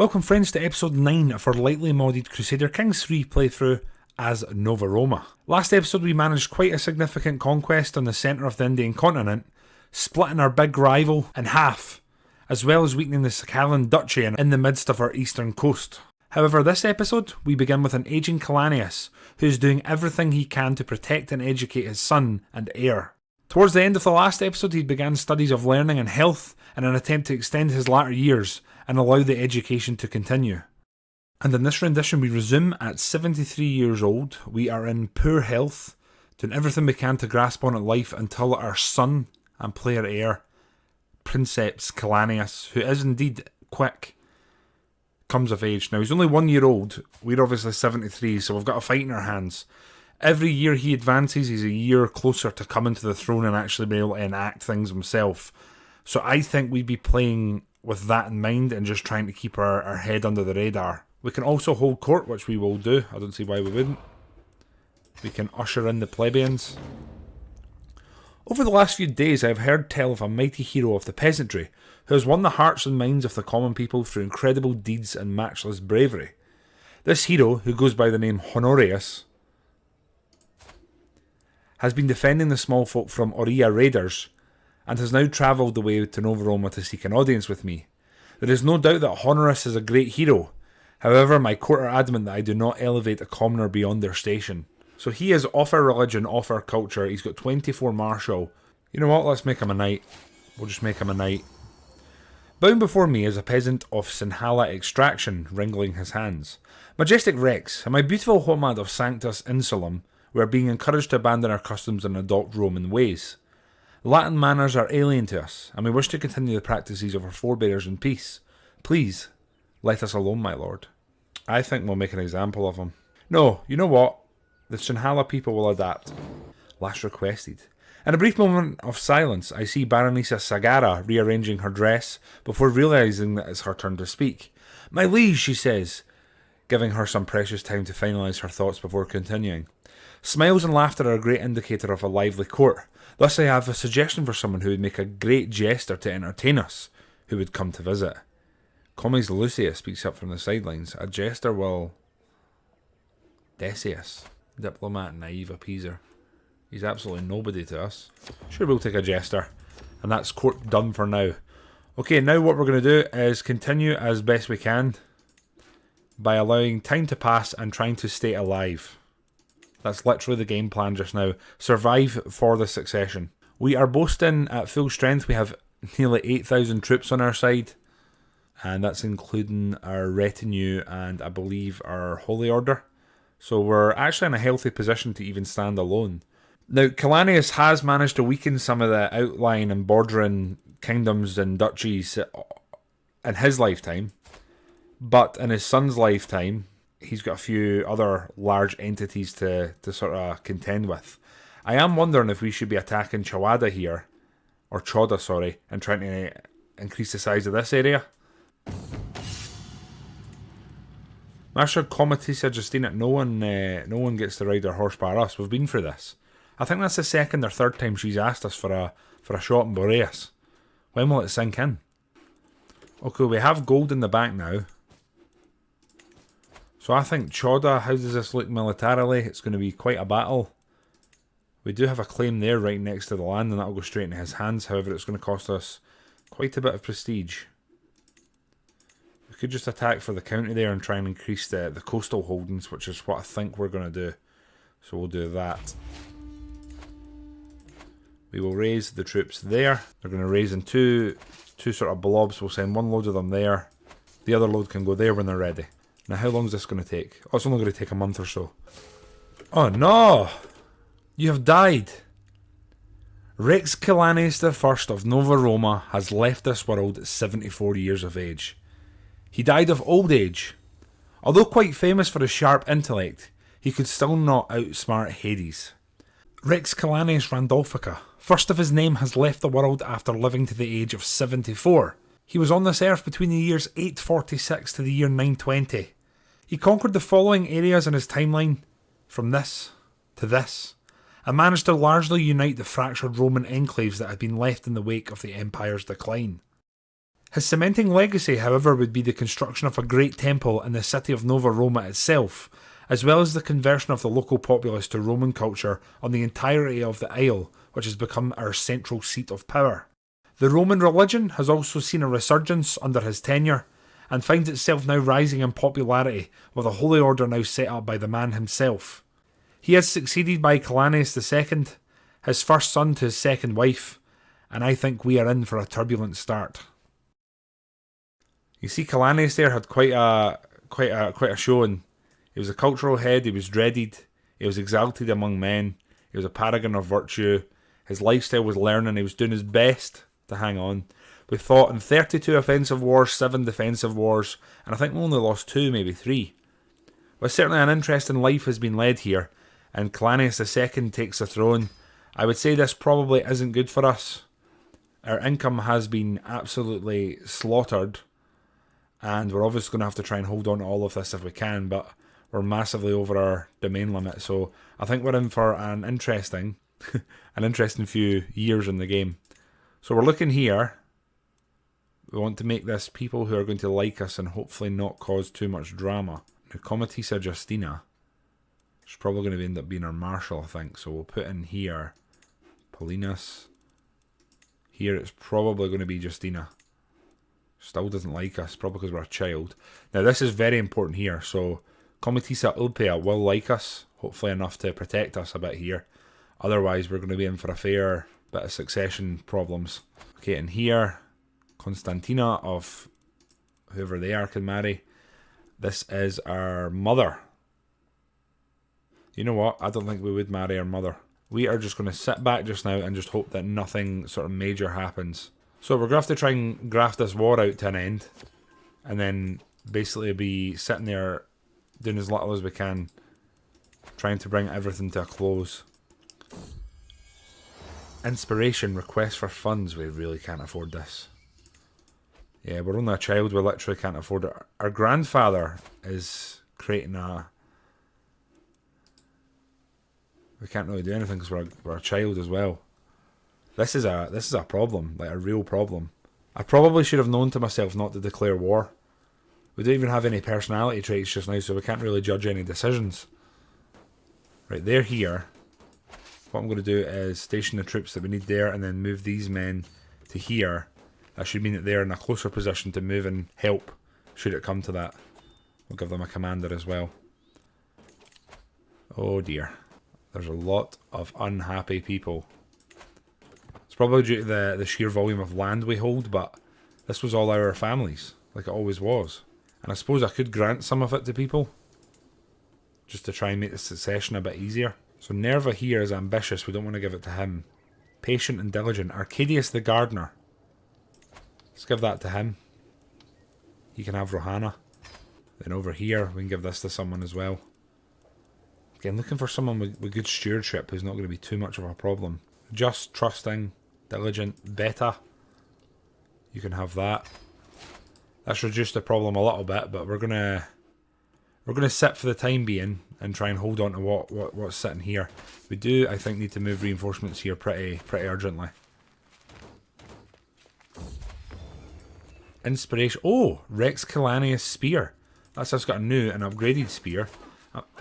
Welcome friends to episode 9 of our lightly modded Crusader Kings III playthrough as Nova Roma. Last episode we managed quite a significant conquest on the centre of the Indian continent, splitting our big rival in half, as well as weakening the Sakhalin Duchy in the midst of our eastern coast. However, this episode we begin with an aging Kylanius who is doing everything he can to protect and educate his son and heir. Towards the end of the last episode he began studies of learning and health in an attempt to extend his latter years and allow the education to continue. And in this rendition we resume at 73 years old. We are in poor health, doing everything we can to grasp on at life until our son and player heir, Princeps Kylanius, who is indeed quick, comes of age. Now he's only 1 year old, we're obviously 73, so we've got a fight in our hands. Every year he advances, he's a year closer to coming to the throne and actually being able to enact things himself. So I think we'd be playing with that in mind and just trying to keep our head under the radar. We can also hold court, which we will do. I don't see why we wouldn't. We can usher in the plebeians. Over the last few days I have heard tell of a mighty hero of the peasantry who has won the hearts and minds of the common people through incredible deeds and matchless bravery. This hero, who goes by the name Honorius, has been defending the small folk from Aurea raiders and has now travelled the way to Nova Roma to seek an audience with me. There is no doubt that Honorius is a great hero. However, my court are adamant that I do not elevate a commoner beyond their station. So he is off our religion, off our culture. He's got 24 martial. You know what, let's make him a knight. We'll just make him a knight. Bound before me is a peasant of Sinhala extraction, wringing his hands. Majestic Rex, in my beautiful homeland of Sanctus Insulum, we are being encouraged to abandon our customs and adopt Roman ways. Latin manners are alien to us, and we wish to continue the practices of our forebears in peace. Please, let us alone, my lord. I think we'll make an example of him. No, you know what? The Sinhala people will adapt. Last requested. In a brief moment of silence, I see Baronessa Sagara rearranging her dress before realising that it's her turn to speak. My liege, she says, giving her some precious time to finalise her thoughts before continuing. Smiles and laughter are a great indicator of a lively court. Thus I have a suggestion for someone who would make a great jester to entertain us, who would come to visit. Commies Lucia speaks up from the sidelines. A jester will... Decius, diplomat, naive appeaser. He's absolutely nobody to us. Sure, we'll take a jester. And that's court done for now. Okay, now what we're going to do is continue as best we can by allowing time to pass and trying to stay alive. That's literally the game plan just now. Survive for the succession. We are boasting at full strength. We have nearly 8,000 troops on our side. And that's including our retinue and I believe our holy order. So we're actually in a healthy position to even stand alone. Now, Kylanius has managed to weaken some of the outlying and bordering kingdoms and duchies in his lifetime. But in his son's lifetime, he's got a few other large entities to sort of contend with. I am wondering if we should be attacking Chawada here, or Choda, sorry, and trying to increase the size of this area. Master Comatissa Justina, no one gets to ride their horse by us. We've been through this. I think that's the second or third time she's asked us for a shot in Boreas. When will it sink in? Okay, we have gold in the bank now. So I think Choda, how does this look militarily? It's going to be quite a battle. We do have a claim there right next to the land and that'll go straight into his hands. However, it's going to cost us quite a bit of prestige. We could just attack for the county there and try and increase the coastal holdings, which is what I think we're going to do. So we'll do that. We will raise the troops there. They're going to raise in two sort of blobs. We'll send one load of them there. The other load can go there when they're ready. Now how long is this going to take? Oh, it's only going to take a month or so. Oh no! You have died! Rex Kylanius I of Nova Roma has left this world at 74 years of age. He died of old age. Although quite famous for his sharp intellect, he could still not outsmart Hades. Rex Kylanius Randolfica, first of his name, has left the world after living to the age of 74. He was on this earth between the years 846 to the year 920. He conquered the following areas in his timeline, from this to this, and managed to largely unite the fractured Roman Enclaves that had been left in the wake of the Empire's decline. His cementing legacy, however, would be the construction of a great temple in the city of Nova Roma itself, as well as the conversion of the local populace to Roman culture on the entirety of the Isle, which has become our central seat of power. The Roman religion has also seen a resurgence under his tenure, and finds itself now rising in popularity, with a holy order now set up by the man himself. He is succeeded by Kylanius II, his first son to his second wife, and I think we are in for a turbulent start. You see, Kylanius there had quite a showing. He was a cultural head, he was dreaded, he was exalted among men, he was a paragon of virtue, his lifestyle was learning, he was doing his best to hang on. We fought in 32 offensive wars, 7 defensive wars, and I think we only lost 2, maybe 3. But certainly an interesting life has been led here, and Kylanius II takes the throne. I would say this probably isn't good for us. Our income has been absolutely slaughtered, and we're obviously going to have to try and hold on to all of this if we can, but we're massively over our domain limit, so I think we're in for an interesting few years in the game. So we're looking here. We want to make this people who are going to like us and hopefully not cause too much drama. Now, Comitissa Justina, she's probably going to end up being our marshal, I think, so we'll put in here Paulinus. Here it's probably going to be Justina. Still doesn't like us, probably because we're a child. Now this is very important here, so Comitissa Ulpia will like us, hopefully enough to protect us a bit here. Otherwise we're going to be in for a fair bit of succession problems. Okay, and here, Constantina of whoever they are can marry. This is our mother. You know what? I don't think we would marry our mother. We are just going to sit back just now and just hope that nothing sort of major happens. So we're going to have to try and graft this war out to an end. And then basically be sitting there doing as little as we can. Trying to bring everything to a close. Inspiration, request for funds. We really can't afford this. Yeah, we're only a child. We literally can't afford it. Our grandfather is creating a... We can't really do anything because we're a child as well. This is a problem, like a real problem. I probably should have known to myself not to declare war. We don't even have any personality traits just now, so we can't really judge any decisions. Right, they're here. What I'm going to do is station the troops that we need there and then move these men to here. That should mean that they're in a closer position to move and help, should it come to that. We'll give them a commander as well. Oh dear. There's a lot of unhappy people. It's probably due to the sheer volume of land we hold, but this was all our families, like it always was. And I suppose I could grant some of it to people, just to try and make the succession a bit easier. So Nerva here is ambitious, we don't want to give it to him. Patient and diligent. Arcadius the gardener. Let's give that to him. He can have Rohana. Then over here, we can give this to someone as well. Again, looking for someone with good stewardship who's not going to be too much of a problem. Just, trusting, diligent, beta. You can have that. That's reduced the problem a little bit, but we're gonna sit for the time being and try and hold on to what's sitting here. We do, I think, need to move reinforcements here pretty urgently. Inspiration. Oh, Rex Kylanius spear. That's just got a new and upgraded spear.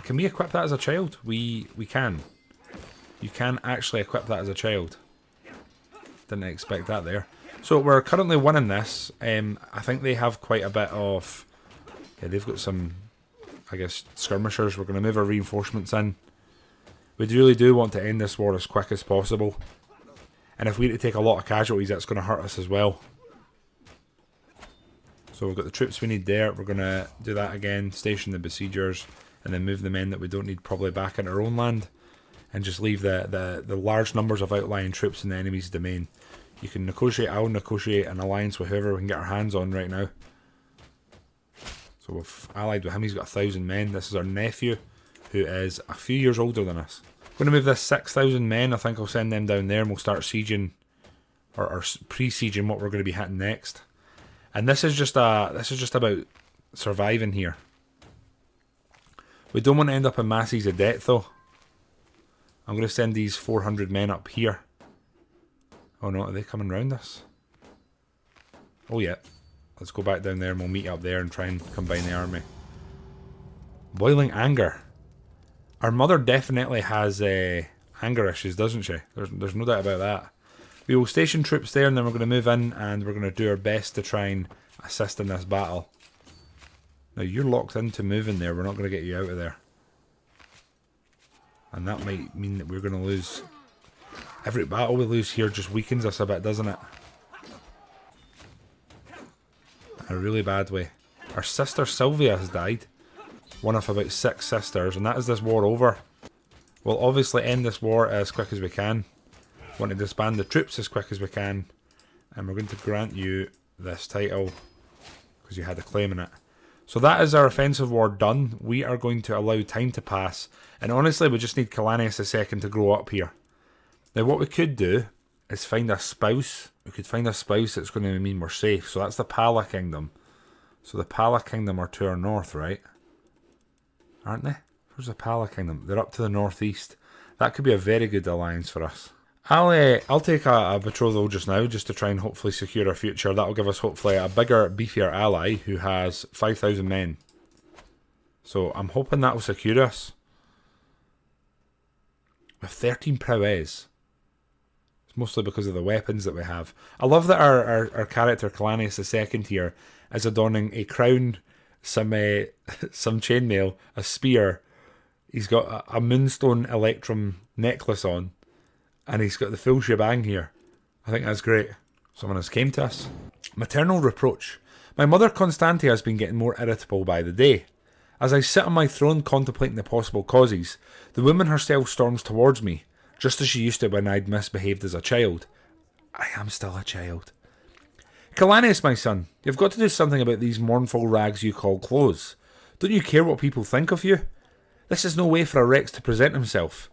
Can we equip that as a child? We can. You can actually equip that as a child. Didn't expect that there. So we're currently winning this. I think they have quite a bit of... Yeah, they've got some, I guess, skirmishers. We're going to move our reinforcements in. We really do want to end this war as quick as possible. And if we need to take a lot of casualties, that's going to hurt us as well. So we've got the troops we need there. We're going to do that again. Station the besiegers. And then move the men that we don't need probably back in our own land. And just leave the large numbers of outlying troops in the enemy's domain. You can negotiate. I'll negotiate an alliance with whoever we can get our hands on right now. So we've allied with him. He's got 1,000 men. This is our nephew, who is a few years older than us. I'm going to move this 6,000 men. I think I'll send them down there and we'll start sieging, or pre-sieging what we're going to be hitting next. And this is just about surviving here. We don't want to end up in masses of debt though. I'm going to send these 400 men up here. Oh no, are they coming round us? Oh yeah. Let's go back down there and we'll meet up there and try and combine the army. Boiling anger. Our mother definitely has anger issues, doesn't she? There's no doubt about that. We will station troops there and then we're going to move in and we're going to do our best to try and assist in this battle. Now you're locked into moving there, we're not going to get you out of there. And that might mean that we're going to lose. Every battle we lose here just weakens us a bit, doesn't it? In a really bad way. Our sister Sylvia has died. One of about 6 sisters, and that is this war over. We'll obviously end this war as quick as we can. Want to disband the troops as quick as we can. And we're going to grant you this title because you had a claim in it. So that is our offensive war done. We are going to allow time to pass. And honestly, we just need Kylanius II to grow up here. Now what we could do is find a spouse. We could find a spouse that's going to mean we're safe. So that's the Pala Kingdom. So the Pala Kingdom are to our north, right? Aren't they? Where's the Pala Kingdom? They're up to the northeast. That could be a very good alliance for us. I'll take a betrothal just now, just to try and hopefully secure our future. That'll give us hopefully a bigger, beefier ally who has 5,000 men. So I'm hoping that will secure us. With 13 prowess. It's mostly because of the weapons that we have. I love that our character Kylanius II here is adorning a crown, some chainmail, a spear. He's got a moonstone electrum necklace on. And he's got the full shebang here. I think that's great. Someone has came to us. Maternal reproach. My mother Constantia has been getting more irritable by the day. As I sit on my throne contemplating the possible causes, the woman herself storms towards me, just as she used to when I'd misbehaved as a child. I am still a child. Kylanius, my son, you've got to do something about these mournful rags you call clothes. Don't you care what people think of you? This is no way for a Rex to present himself.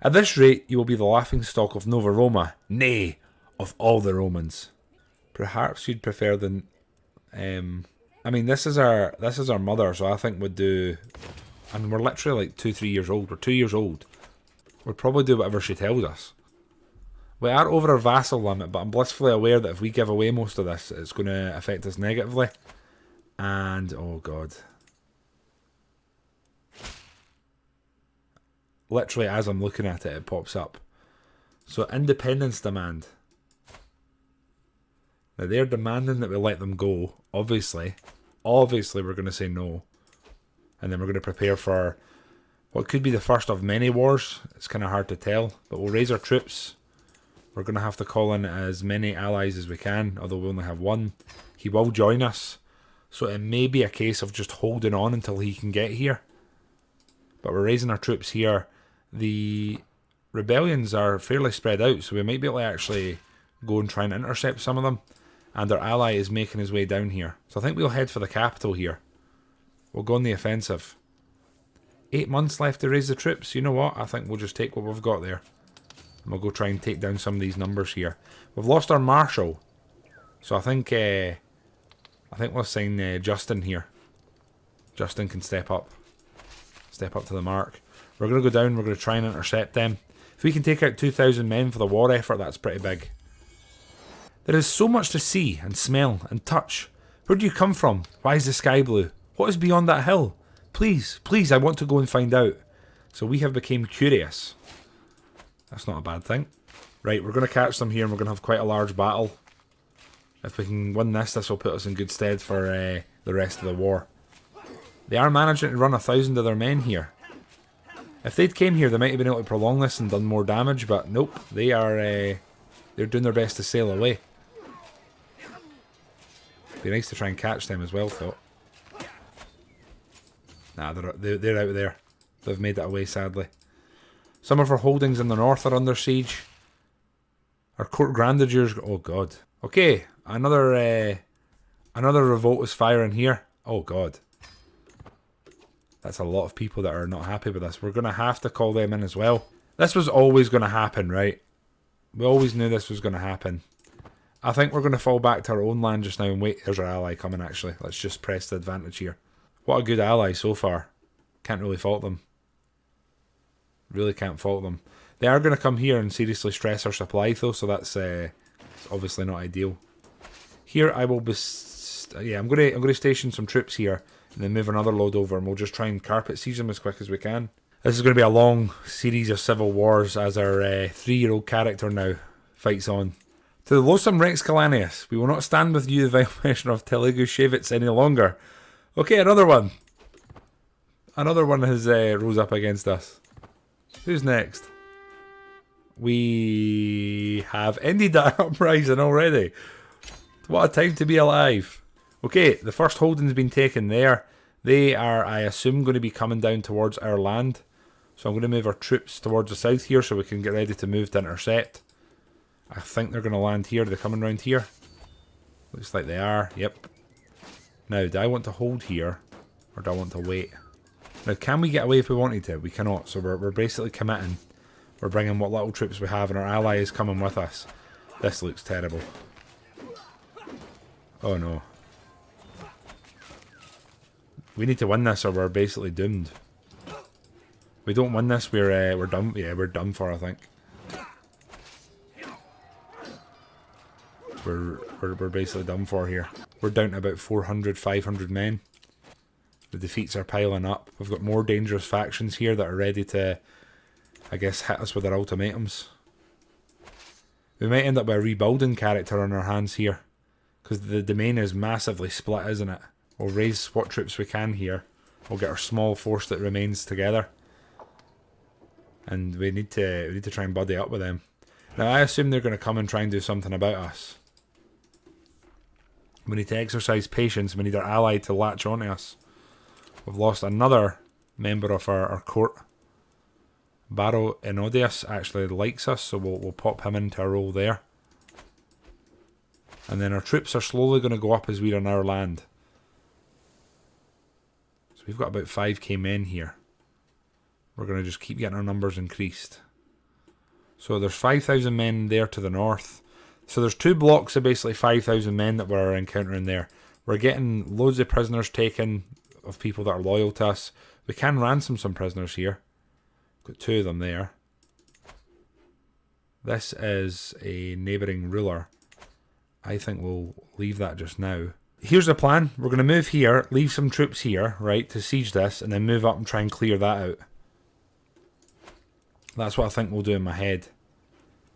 At this rate, you will be the laughingstock of Nova Roma, nay, of all the Romans. Perhaps you'd prefer the. I mean, this is our mother, so I think we'd do. I mean, we're literally like 2-3 years old. We're 2 years old. We'd probably do whatever she tells us. We are over our vassal limit, but I'm blissfully aware that if we give away most of this, it's going to affect us negatively. And oh god. Literally, as I'm looking at it, it pops up. So, independence demand. Now, they're demanding that we let them go. Obviously, we're going to say no. And then we're going to prepare for what could be the first of many wars. It's kind of hard to tell. But we'll raise our troops. We're going to have to call in as many allies as we can, although we only have one. He will join us. So, it may be a case of just holding on until he can get here. But we're raising our troops here. The rebellions are fairly spread out, so we might be able to actually go and try and intercept some of them. And our ally is making his way down here. So I think we'll head for the capital here. We'll go on the offensive. 8 months left to raise the troops. You know what? I think we'll just take what we've got there. And we'll go try and take down some of these numbers here. We've lost our marshal. So I think we'll assign Justin here. Justin can step up. Step up to the mark. We're going to go down, we're going to try and intercept them. If we can take out 2,000 men for the war effort, that's pretty big. There is so much to see and smell and touch. Where do you come from? Why is the sky blue? What is beyond that hill? Please, please, I want to go and find out. So we have become curious. That's not a bad thing. Right, we're going to catch them here and we're going to have quite a large battle. If we can win this, this will put us in good stead for the rest of the war. They are managing to run 1,000 of their men here. If they'd came here, they might have been able to prolong this and done more damage, but nope, they are they're doing their best to sail away. Be nice to try and catch them as well, though. Nah, they're out there. They've made it away, sadly. Some of our holdings in the north are under siege. Our court grandeurs. Oh god. Okay, another revolt is firing here. Oh god. That's a lot of people that are not happy with this. We're going to have to call them in as well. This was always going to happen, right? We always knew this was going to happen. I think we're going to fall back to our own land just now and wait. There's our ally coming, actually. Let's just press the advantage here. What a good ally so far. Can't really fault them. Really can't fault them. They are going to come here and seriously stress our supply, though, so that's obviously not ideal. Here I will yeah, I'm gonna station some troops here and then move another load over, and we'll just try and carpet siege them as quick as we can. This is going to be a long series of civil wars as our 3-year-old character now fights on. To the loathsome Rex Kylanius, we will not stand with you, the violation of Telugu Shevitz, any longer. Okay, another one. Another one has rose up against us. Who's next? We have ended that uprising already. What a time to be alive. Okay, the first holding's been taken there. They are, I assume, going to be coming down towards our land. So I'm going to move our troops towards the south here so we can get ready to move to intercept. I think they're going to land here. They're coming around here. Looks like they are. Yep. Now, do I want to hold here? Or do I want to wait? Now, can we get away if we wanted to? We cannot. So we're basically committing. We're bringing what little troops we have, and our ally is coming with us. This looks terrible. Oh no. We need to win this or we're basically doomed. We don't win this, we're done. Yeah, we're done for, I think. We're basically done for here. We're down to about 400, 500 men. The defeats are piling up. We've got more dangerous factions here that are ready to, I guess, hit us with their ultimatums. We might end up with a rebuilding character on our hands here, because the domain is massively split, isn't it? We'll raise what troops we can here. We'll get our small force that remains together, and we need to try and buddy up with them. Now, I assume they're going to come and try and do something about us. We need to exercise patience. We need our ally to latch onto us. We've lost another member of our court. Baro Enodius actually likes us, so we'll pop him into a role there. And then our troops are slowly going to go up as we're on our land. So we've got about 5k men here. We're going to just keep getting our numbers increased. So there's 5,000 men there to the north. So there's 2 blocks of basically 5,000 men that we're encountering there. We're getting loads of prisoners taken of people that are loyal to us. We can ransom some prisoners here. Got 2 of them there. This is a neighbouring ruler. I think we'll leave that just now. Here's the plan. We're going to move here, leave some troops here, right, to siege this, and then move up and try and clear that out. That's what I think we'll do in my head.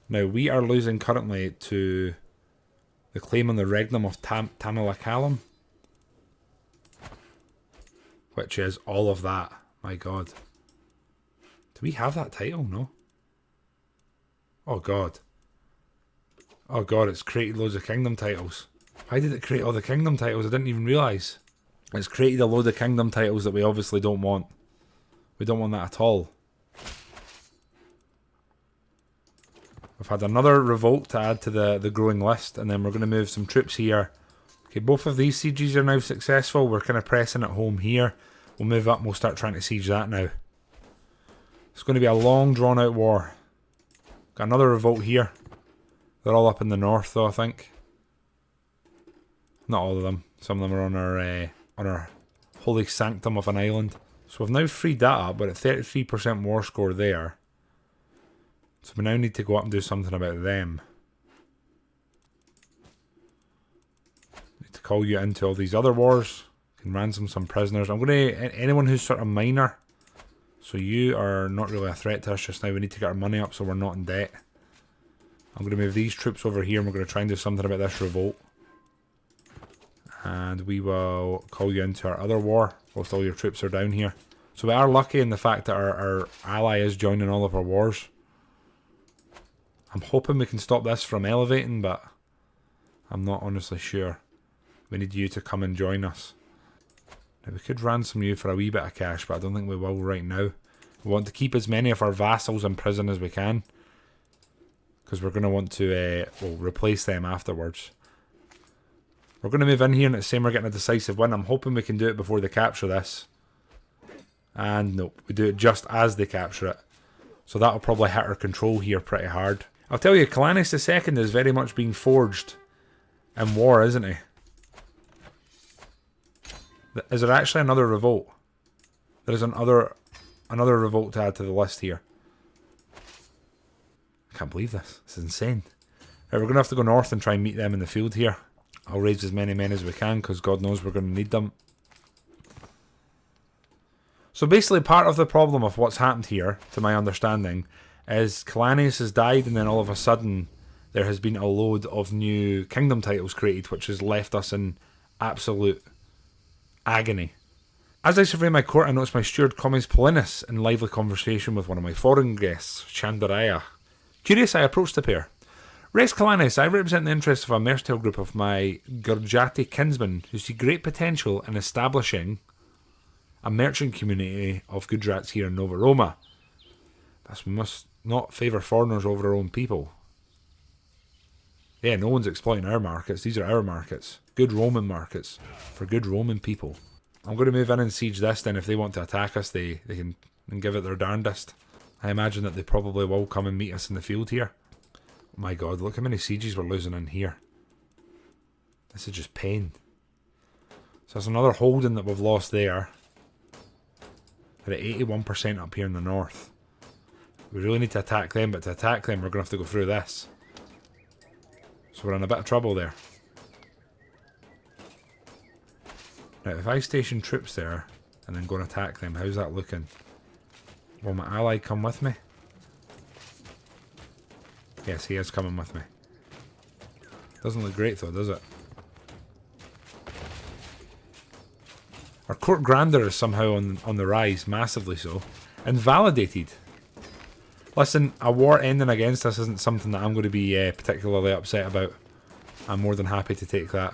Now, we are losing currently to the claim on the regnum of Tamilakalam, which is all of that. My god. Do we have that title? No. Oh god. Oh god, it's created loads of kingdom titles. Why did it create all the kingdom titles? I didn't even realise. It's created a load of kingdom titles that we obviously don't want. We don't want that at all. We've had another revolt to add to the growing list, and then we're going to move some troops here. Okay, both of these sieges are now successful. We're kind of pressing at home here. We'll move up and we'll start trying to siege that now. It's going to be a long drawn out war. Got another revolt here. They're all up in the north though, I think. Not all of them. Some of them are on our holy sanctum of an island. So we've now freed that up. We're at 33% war score there. So we now need to go up and do something about them. Need to call you into all these other wars. Can ransom some prisoners. I'm going to... Anyone who's sort of minor. So you are not really a threat to us just now. We need to get our money up so we're not in debt. I'm going to move these troops over here and we're going to try and do something about this revolt. And we will call you into our other war whilst all your troops are down here. So we are lucky in the fact that our ally is joining all of our wars. I'm hoping we can stop this from elevating, but I'm not honestly sure. We need you to come and join us. Now we could ransom you for a wee bit of cash, but I don't think we will right now. We want to keep as many of our vassals in prison as we can, because we're going to want to replace them afterwards. We're going to move in here and it's saying we're getting a decisive win. I'm hoping we can do it before they capture this. And nope, we do it just as they capture it. So that'll probably hit our control here pretty hard. I'll tell you, Kylanius II is very much being forged in war, isn't he? Is there actually another revolt? There's another revolt to add to the list here. I can't believe this. This is insane. Right, we're going to have to go north and try and meet them in the field here. I'll raise as many men as we can, because God knows we're going to need them. So basically part of the problem of what's happened here, to my understanding, is Kylanius has died, and then all of a sudden there has been a load of new kingdom titles created, which has left us in absolute agony. As I survey my court, I notice my steward Commis Paulinus in lively conversation with one of my foreign guests, Chandaraya. Curious, I approached the pair. Rex Kylanius, I represent the interests of a mercantile group of my Gurjati kinsmen who see great potential in establishing a merchant community of Gujrats here in Nova Roma. Thus, we must not favour foreigners over our own people. Yeah, no one's exploiting our markets. These are our markets. Good Roman markets for good Roman people. I'm going to move in and siege this, then if they want to attack us, they can give it their darndest. I imagine that they probably will come and meet us in the field here. Oh my god, look how many sieges we're losing in here. This is just pain. So there's another holding that we've lost there. We're at 81% up here in the north. We really need to attack them, but to attack them we're going to have to go through this. So we're in a bit of trouble there. Now, if I station troops there and then go and attack them, how's that looking? Will my ally come with me? Yes, he is coming with me. Doesn't look great though, does it? Our court grandeur is somehow on the rise, massively so. Invalidated. Listen, a war ending against us isn't something that I'm going to be particularly upset about. I'm more than happy to take that.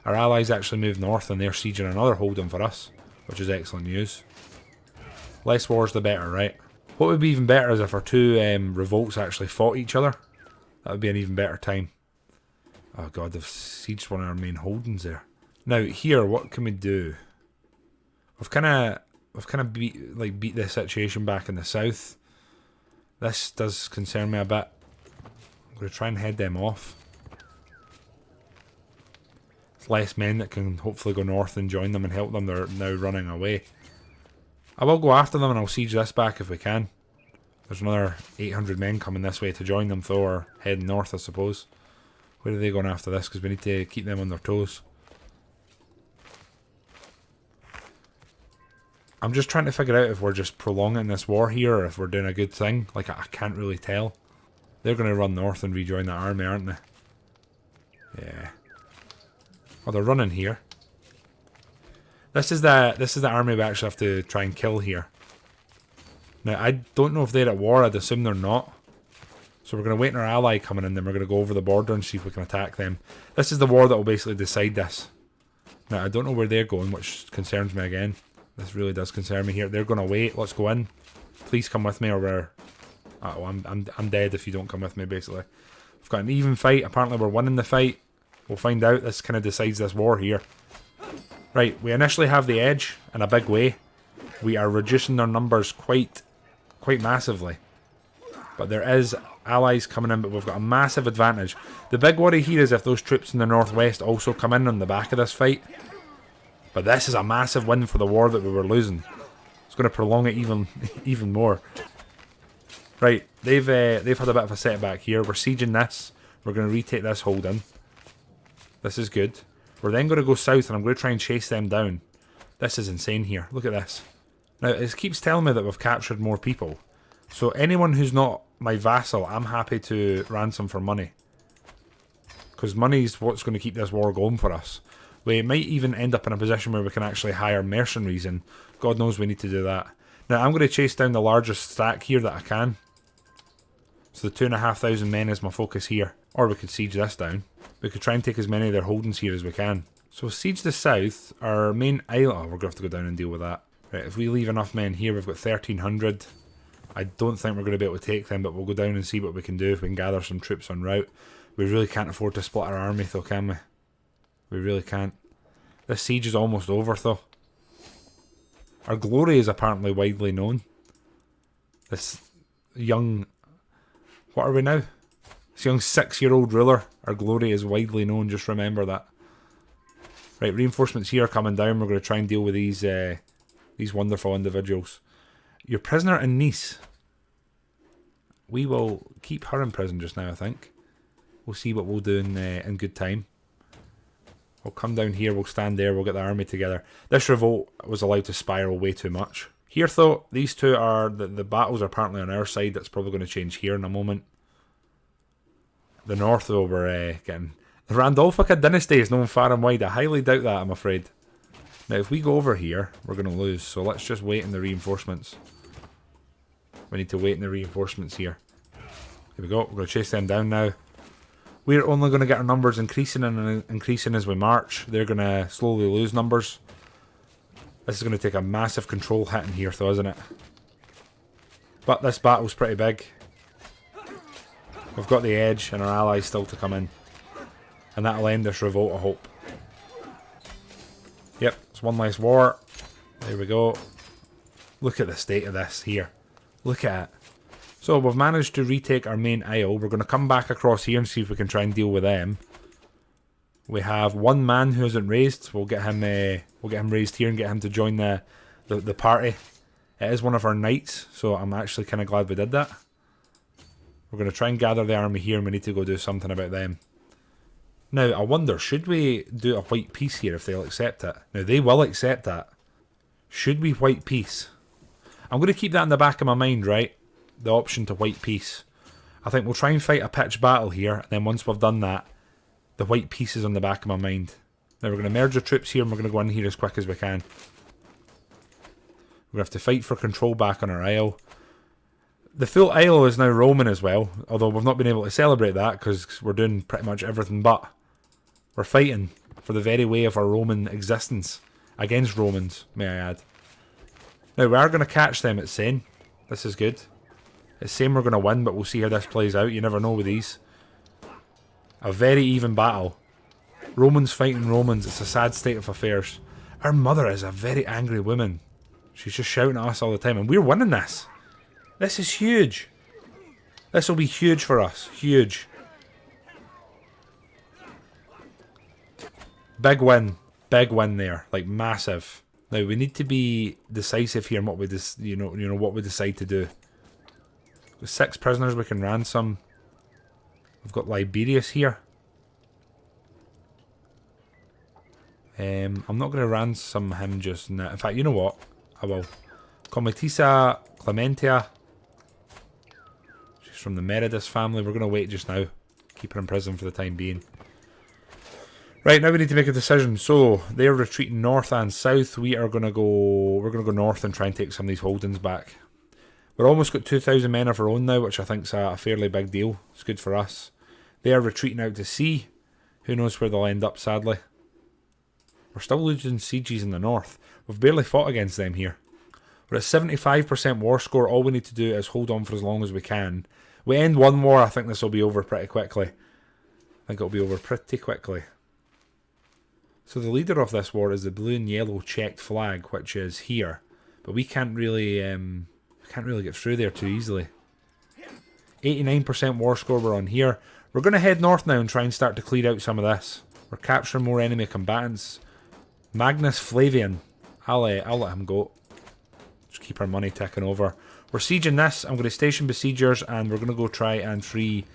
Our allies actually moved north and they're sieging another holding for us, which is excellent news. Less wars the better, right? What would be even better is if our two revolts actually fought each other. That would be an even better time. Oh god, they've sieged one of our main holdings there. Now here, what can we do? We've kind of beat this situation back in the south. This does concern me a bit. I'm going to try and head them off. It's less men that can hopefully go north and join them and help them. They're now running away. I will go after them and I'll siege this back if we can. There's another 800 men coming this way to join them, though, or heading north, I suppose. Where are they going after this? Because we need to keep them on their toes. I'm just trying to figure out if we're just prolonging this war here or if we're doing a good thing. Like, I can't really tell. They're going to run north and rejoin that army, aren't they? Yeah. Oh, they're running here. This is the army we actually have to try and kill here. Now, I don't know if they're at war. I'd assume they're not. So we're going to wait on our ally coming in, then we're going to go over the border and see if we can attack them. This is the war that will basically decide this. Now, I don't know where they're going, which concerns me again. This really does concern me here. They're going to wait. Let's go in. Please come with me or we're... Oh, I'm dead if you don't come with me, basically. We've got an even fight. Apparently we're winning the fight. We'll find out. This kind of decides this war here. Right, we initially have the edge in a big way. We are reducing their numbers quite massively. But there is allies coming in, but we've got a massive advantage. The big worry here is if those troops in the northwest also come in on the back of this fight. But this is a massive win for the war that we were losing. It's going to prolong it even more. Right, they've had a bit of a setback here. We're sieging this. We're going to retake this holding. This is good. We're then going to go south and I'm going to try and chase them down. This is insane here. Look at this. Now, it keeps telling me that we've captured more people. So anyone who's not my vassal, I'm happy to ransom for money. Because money's what's going to keep this war going for us. We might even end up in a position where we can actually hire mercenaries, and God knows we need to do that. Now, I'm going to chase down the largest stack here that I can. So the 2,500 men is my focus here. Or we could siege this down. We could try and take as many of their holdings here as we can. So siege the south. Our main island... Oh, we're going to have to go down and deal with that. Right, if we leave enough men here, we've got 1,300. I don't think we're going to be able to take them, but we'll go down and see what we can do if we can gather some troops en route. We really can't afford to split our army though, can we? We really can't. This siege is almost over though. Our glory is apparently widely known. This young... What are we now? This young 6-year-old ruler. Our glory is widely known, just remember that. Right, reinforcements here are coming down. We're going to try and deal with these wonderful individuals. Your prisoner in Nice. We will keep her in prison just now, I think. We'll see what we'll do in good time. We'll come down here, we'll stand there, we'll get the army together. This revolt was allowed to spiral way too much. Here though, these two are, the battles are apparently on our side. That's probably going to change here in a moment. The north though, we're getting... The Randolfica dynasty is known far and wide. I highly doubt that, I'm afraid. Now if we go over here, we're going to lose. So let's just wait in the reinforcements. We need to wait in the reinforcements here. Here we go, we're going to chase them down now. We're only going to get our numbers increasing and increasing as we march. They're going to slowly lose numbers. This is going to take a massive control hit in here though, isn't it? But this battle's pretty big. We've got the edge and our allies still to come in. And that'll end this revolt, I hope. Yep, it's one less war. There we go. Look at the state of this here. Look at it. So we've managed to retake our main isle. We're going to come back across here and see if we can try and deal with them. We have one man who isn't raised. We'll get him raised here and get him to join the party. It is one of our knights, so I'm actually kind of glad we did that. We're going to try and gather the army here and we need to go do something about them. Now, I wonder, should we do a white peace here if they'll accept it? Now, they will accept that. Should we white peace? I'm going to keep that in the back of my mind, right? The option to white peace. I think we'll try and fight a pitched battle here, and then once we've done that, the white peace is on the back of my mind. Now, we're going to merge our troops here and we're going to go in here as quick as we can. We're going to have to fight for control back on our isle. The full isle is now Roman as well, although we've not been able to celebrate that because we're doing pretty much everything but. We're fighting for the very way of our Roman existence. Against Romans, may I add. Now, we are going to catch them, it's saying. This is good. It's saying we're going to win, but we'll see how this plays out. You never know with these. A very even battle. Romans fighting Romans. It's a sad state of affairs. Our mother is a very angry woman. She's just shouting at us all the time. And we're winning this. This is huge. This will be huge for us. Huge. Big win. Big win there. Like, massive. Now, we need to be decisive here in what we what we decide to do. With 6 prisoners we can ransom. We've got Liberius here. I'm not going to ransom him just now. In fact, you know what? I will. Comitissa Clementia. She's from the Meredith family. We're going to wait just now. Keep her in prison for the time being. Right, now we need to make a decision. So, they're retreating north and south. We're going to go north and try and take some of these holdings back. We've almost got 2,000 men of our own now, which I think is a fairly big deal. It's good for us. They are retreating out to sea. Who knows where they'll end up, sadly. We're still losing sieges in the north. We've barely fought against them here. We're at 75% war score. All we need to do is hold on for as long as we can. We end one war, I think this will be over pretty quickly. I think it'll be over pretty quickly. So the leader of this war is the blue and yellow checked flag, which is here. But we can't really get through there too easily. 89% war score we're on here. We're going to head north now and try and start to clear out some of this. We're capturing more enemy combatants. Magnus Flavian. I'll let him go. Just keep our money ticking over. We're sieging this. I'm going to station besiegers and we're going to go try and free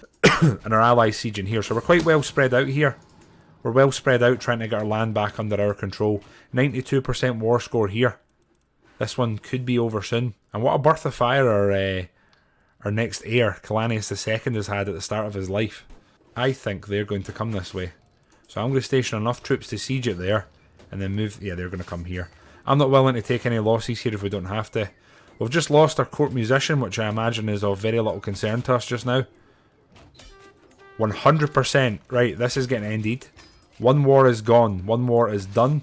and our allies sieging here. So we're quite well spread out here. We're well spread out trying to get our land back under our control. 92% war score here. This one could be over soon. And what a birth of fire our next heir, Kylanius II, has had at the start of his life. I think they're going to come this way. So I'm going to station enough troops to siege it there. And then move... Yeah, they're going to come here. I'm not willing to take any losses here if we don't have to. We've just lost our court musician, which I imagine is of very little concern to us just now. 100%. Right, this is getting ended. One war is gone. One war is done.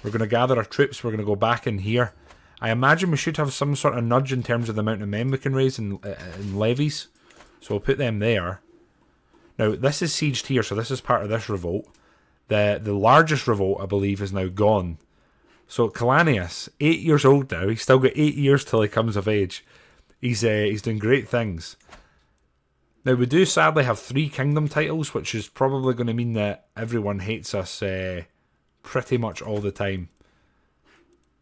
We're going to gather our troops. We're going to go back in here. I imagine we should have some sort of nudge in terms of the amount of men we can raise in levies. So we'll put them there. Now, this is sieged here, so this is part of this revolt. The largest revolt, I believe, is now gone. So Kylanius, 8 years old now. He's still got 8 years till he comes of age. He's doing great things. Now, we do sadly have 3 kingdom titles, which is probably going to mean that everyone hates us pretty much all the time.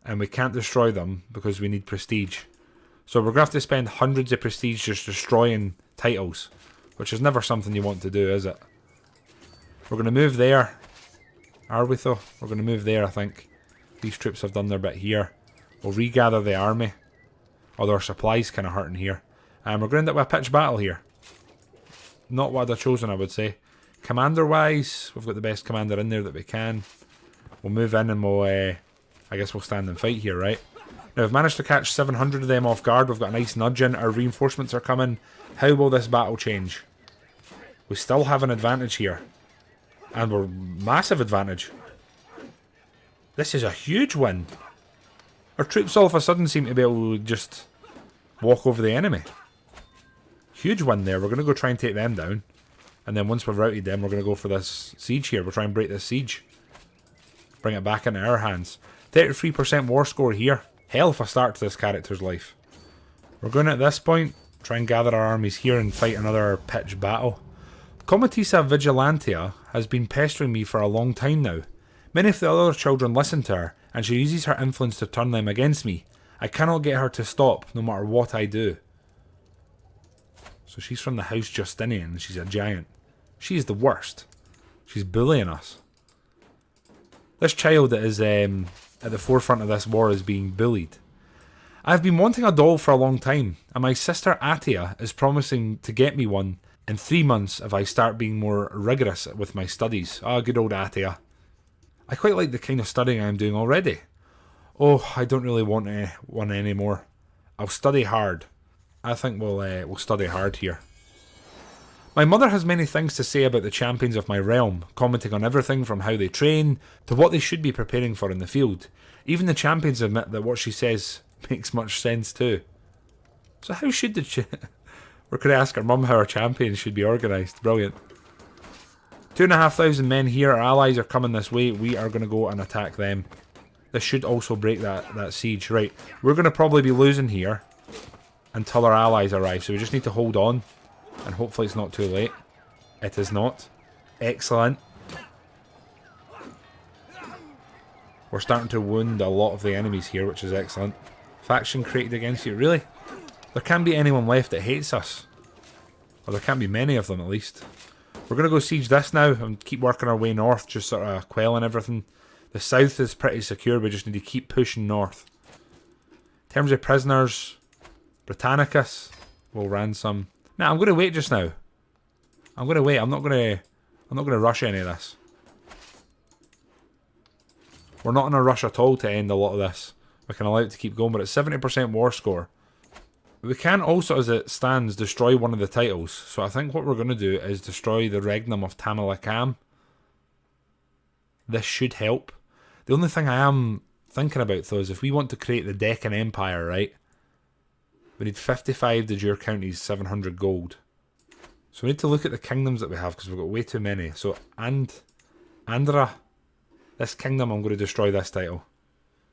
And we can't destroy them because we need prestige. So we're going to have to spend hundreds of prestige just destroying titles, which is never something you want to do, is it? We're going to move there. Are we though? We're going to move there, I think. These troops have done their bit here. We'll regather the army. Although our supplies kind of hurting here. And we're going to end up with a pitched battle here. Not what I'd have chosen, I would say. Commander-wise, we've got the best commander in there that we can. We'll move in and we'll, I guess we'll stand and fight here, right? Now, we've managed to catch 700 of them off guard. We've got a nice nudge in. Our reinforcements are coming. How will this battle change? We still have an advantage here. And we're massive advantage. This is a huge win. Our troops all of a sudden seem to be able to just walk over the enemy. Huge win there. We're going to go try and take them down. And then once we've routed them, we're going to go for this siege here. We'll try and break this siege. Bring it back into our hands. 33% war score here. Hell of a start to this character's life. We're going to, at this point, try and gather our armies here and fight another pitched battle. Comatissa Vigilantia has been pestering me for a long time now. Many of the other children listen to her, and she uses her influence to turn them against me. I cannot get her to stop, no matter what I do. So she's from the House Justinian, and she's a giant. She's the worst. She's bullying us. This child that is at the forefront of this war is being bullied. I've been wanting a doll for a long time, and my sister Atia is promising to get me one in 3 months if I start being more rigorous with my studies. Ah, good old Atia. I quite like the kind of studying I'm doing already. Oh, I don't really want one anymore. I'll study hard. I think we'll study hard here. My mother has many things to say about the champions of my realm, commenting on everything from how they train to what they should be preparing for in the field. Even the champions admit that what she says makes much sense too. So how should the we're going to ask our mum how our champions should be organised. Brilliant. 2,500 men here. Our allies are coming this way. We are going to go and attack them. This should also break that siege. Right, we're going to probably be losing here until our allies arrive. So we just need to hold on. And hopefully it's not too late. It is not. Excellent. We're starting to wound a lot of the enemies here, which is excellent. Faction created against you. Really? There can't be anyone left that hates us. Or there can't be many of them, at least. We're going to go siege this now and keep working our way north, just sort of quelling everything. The south is pretty secure, we just need to keep pushing north. In terms of prisoners, Britannicus will ransom. Nah, I'm going to wait just now. I'm going to wait. I'm not going to rush any of this. We're not in a rush at all to end a lot of this. We can allow it to keep going, but it's 70% war score. We can also, as it stands, destroy one of the titles. So I think what we're going to do is destroy the Regnum of Tamilakam. This should help. The only thing I am thinking about, though, is if we want to create the Deccan Empire, right? We need 55 de jure counties, 700 gold. So we need to look at the kingdoms that we have, because we've got way too many. So, Andhra, this kingdom, I'm going to destroy this title.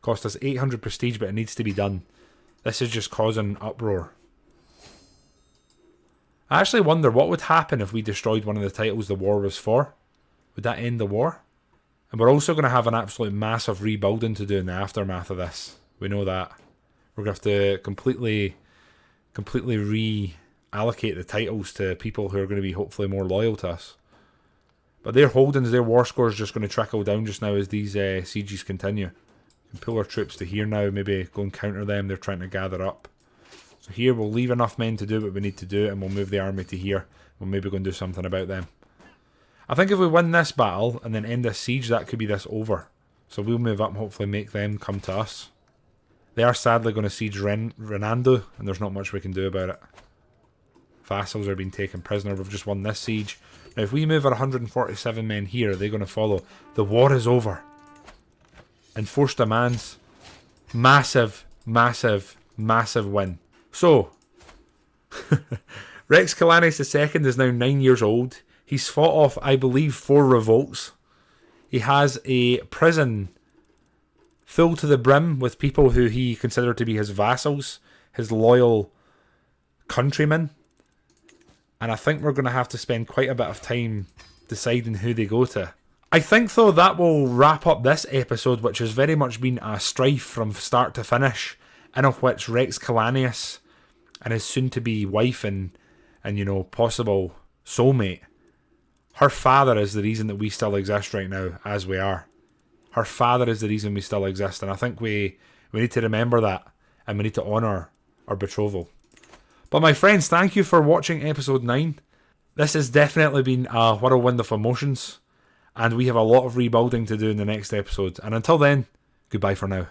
Cost us 800 prestige, but it needs to be done. This is just causing uproar. I actually wonder what would happen if we destroyed one of the titles the war was for. Would that end the war? And we're also going to have an absolute massive rebuilding to do in the aftermath of this. We know that. We're going to have to completely reallocate the titles to people who are going to be hopefully more loyal to us. But their holdings, their war score is just going to trickle down just now as these sieges continue. We can pull our troops to here now, maybe go and counter them. They're trying to gather up. So here we'll leave enough men to do what we need to do, and we'll move the army to here. We'll maybe go and do something about them. I think if we win this battle and then end this siege, that could be this over. So we'll move up and hopefully make them come to us. They are sadly going to siege Renando, and there's not much we can do about it. Vassals are being taken prisoner. We've just won this siege. Now if we move our 147 men here, are they going to follow? The war is over. Enforced demands. Massive, massive, massive win. So, Rex Kylanius II is now 9 years old. He's fought off, I believe, 4 revolts. He has a prison full to the brim with people who he considered to be his vassals, his loyal countrymen. And I think we're going to have to spend quite a bit of time deciding who they go to. I think, though, that will wrap up this episode, which has very much been a strife from start to finish, in of which Rex Kylanius and his soon-to-be wife and you know, possible soulmate Her father is the reason that we still exist right now as we are. Her father is the reason we still exist, and I think we need to remember that, and we need to honour our betrothal. But my friends, thank you for watching episode 9. This has definitely been a whirlwind of emotions, and we have a lot of rebuilding to do in the next episode. And until then, goodbye for now.